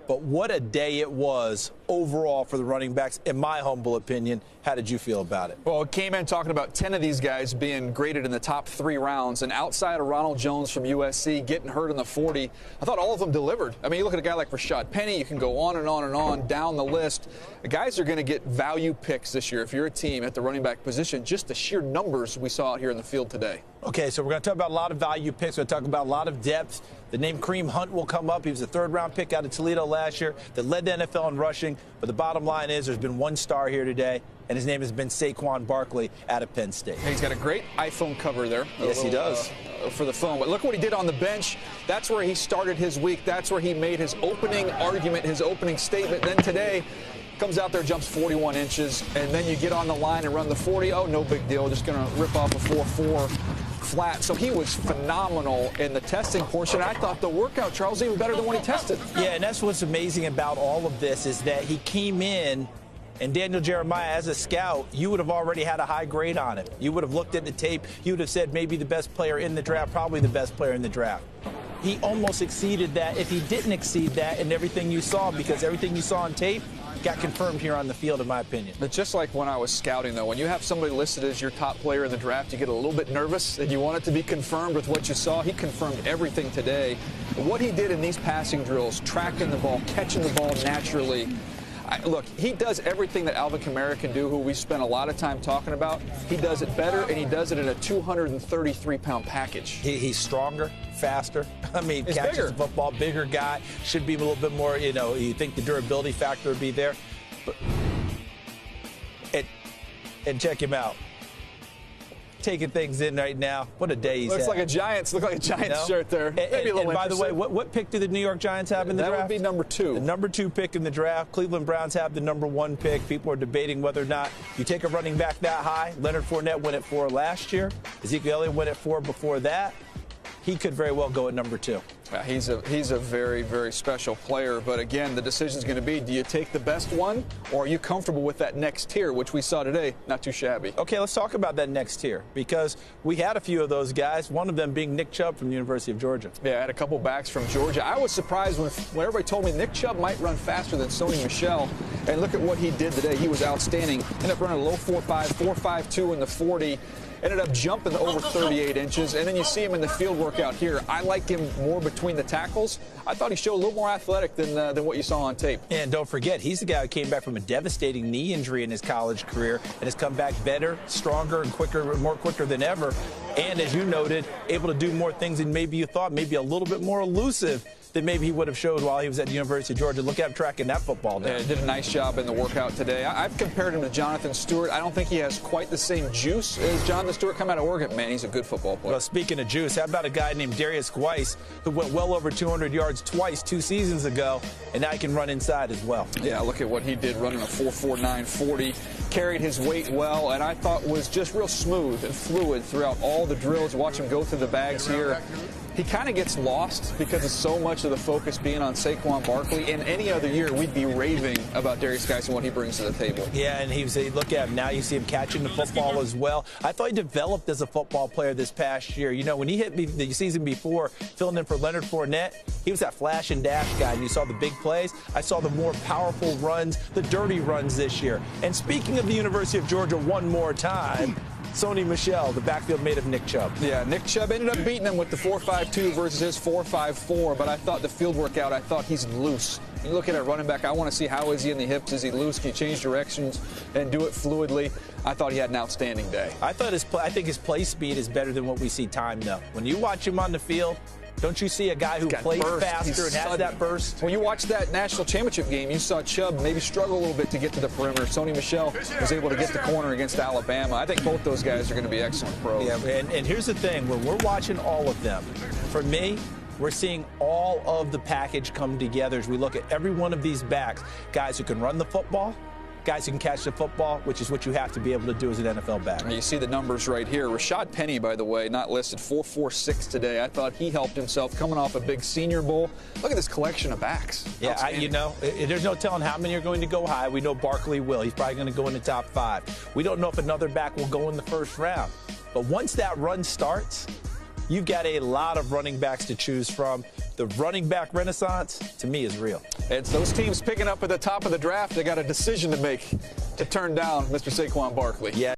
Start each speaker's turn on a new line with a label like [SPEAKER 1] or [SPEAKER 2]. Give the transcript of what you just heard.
[SPEAKER 1] But what a day it was overall for the running backs, in my humble opinion. How did you feel about it?
[SPEAKER 2] Well, it came in talking about 10 of these guys being graded in the top 3 rounds, and outside of Ronald Jones from USC getting hurt in the 40, I thought all of them delivered. I mean, you look at a guy like Rashad Penny, you can go on and on and on down the list. The guys are going to get value picks this year if you're a team at the running back position, just the sheer numbers we saw out here in the field today.
[SPEAKER 1] Okay, so we're going to talk about a lot of value picks. We're going to talk about a lot of depth. The name Kareem Hunt will come up. He was a third-round pick out of Toledo last year that led the NFL in rushing. But the bottom line is there's been one star here today, and his name has been Saquon Barkley out of Penn State.
[SPEAKER 2] He's got a great iPhone cover there.
[SPEAKER 1] Yes, he does.
[SPEAKER 2] For the phone. But look what he did on the bench. That's where he started his week. That's where he made his opening argument, his opening statement. Then today, comes out there, jumps 41 inches, and then you get on the line and run the 40. Oh, no big deal. Just going to rip off a 4.4 flat. So he was phenomenal in the testing portion. I thought the workout, Charles, even better than when he tested.
[SPEAKER 1] Yeah, and that's what's amazing about all of this is that he came in, and Daniel Jeremiah, as a scout, you would have already had a high grade on him. You would have looked at the tape. You would have said maybe the best player in the draft, probably the best player in the draft. He almost exceeded that if he didn't exceed that in everything you saw, because everything you saw on tape got confirmed here on the field, in my opinion.
[SPEAKER 2] But just like when I was scouting, though, when you have somebody listed as your top player in the draft, you get a little bit nervous and you want it to be confirmed with what you saw. He confirmed everything today. What he did in these passing drills, tracking the ball, catching the ball naturally. Look, he does everything that Alvin Kamara can do, who we spent a lot of time talking about. He does it better, and he does it in a 233-pound package.
[SPEAKER 1] He's stronger, faster. I mean,
[SPEAKER 2] he's
[SPEAKER 1] catches
[SPEAKER 2] bigger.
[SPEAKER 1] the football, bigger guy. Should be a little bit more, you think the durability factor would be there. But, and check him out. Taking things in right now. What a day he's
[SPEAKER 2] Looks
[SPEAKER 1] had.
[SPEAKER 2] like a Giants shirt there.
[SPEAKER 1] And by the way, what pick do the New York Giants have in the draft?
[SPEAKER 2] That would be number 2.
[SPEAKER 1] The number 2 pick in the draft. Cleveland Browns have the number 1 pick. People are debating whether or not you take a running back that high. Leonard Fournette went at 4 last year. Ezekiel Elliott went at 4 before that. He could very well go at number 2.
[SPEAKER 2] Yeah, he's a very, very special player. But again, the decision is going to be, do you take the best one, or are you comfortable with that next tier, which we saw today, not too shabby?
[SPEAKER 1] Okay, let's talk about that next tier, because we had a few of those guys, one of them being Nick Chubb from the University of Georgia.
[SPEAKER 2] Yeah, I had a couple backs from Georgia. I was surprised when everybody told me Nick Chubb might run faster than Sony Michel. And look at what he did today. He was outstanding. Ended up running a low 4.5, 4.52 in the 40. Ended up jumping over 38 inches, and then you see him in the field workout here. I like him more between the tackles. I thought he showed a little more athletic than what you saw on tape.
[SPEAKER 1] And don't forget, he's the guy who came back from a devastating knee injury in his college career and has come back better, stronger, and more quicker than ever. And as you noted, able to do more things than maybe you thought, maybe a little bit more elusive than maybe he would have showed while he was at the University of Georgia. Look at him tracking that football down.
[SPEAKER 2] Yeah, did a nice job in the workout today. I've compared him to Jonathan Stewart. I don't think he has quite the same juice as Jonathan Stewart coming out of Oregon. Man, he's a good football player.
[SPEAKER 1] Well, speaking of juice, how about a guy named Darius Weiss, who went well over 200 yards twice 2 seasons ago, and now he can run inside as well.
[SPEAKER 2] Yeah, look at what he did running a 4.49 40. Carried his weight well, and I thought was just real smooth and fluid throughout all the drills. Watch him go through the bags here. He kind of gets lost because of so much of the focus being on Saquon Barkley. In any other year, we'd be raving about Darius Geis and what he brings to the table.
[SPEAKER 1] Yeah, and look at him now. You see him catching the football as well. I thought he developed as a football player this past year. You know, when he hit the season before, filling in for Leonard Fournette, he was that flash and dash guy, and you saw the big plays. I saw the more powerful runs, the dirty runs this year. And speaking of the University of Georgia one more time, Sony Michel, the backfield mate of Nick Chubb.
[SPEAKER 2] Yeah, Nick Chubb ended up beating him with the 4.52 versus his 4.54, but I thought the field workout, I thought he's loose. You look at a running back, I want to see how is he in the hips, is he loose, can he change directions and do it fluidly. I thought he had an outstanding day.
[SPEAKER 1] I think his play speed is better than what we see time, though. When you watch him on the field, don't you see a guy who plays faster and has that burst?
[SPEAKER 2] When you watch that national championship game, you saw Chubb maybe struggle a little bit to get to the perimeter. Sony Michel was able to get the corner against Alabama. I think both those guys are going to be excellent pros.
[SPEAKER 1] Yeah, and here's the thing. When we're watching all of them, for me, we're seeing all of the package come together as we look at every one of these backs. Guys who can run the football, guys who can catch the football, which is what you have to be able to do as an NFL back.
[SPEAKER 2] You see the numbers right here. Rashad Penny, by the way, not listed, 4.46 today. I thought he helped himself coming off a big Senior Bowl. Look at this collection of backs.
[SPEAKER 1] Yeah, there's no telling how many are going to go high. We know Barkley will. He's probably going to go in the top 5. We don't know if another back will go in the first round. But once that run starts, you've got a lot of running backs to choose from. the running back renaissance, to me, is real.
[SPEAKER 2] And so those teams picking up at the top of the draft, they got a decision to make to turn down Mr. Saquon Barkley.
[SPEAKER 1] Yeah.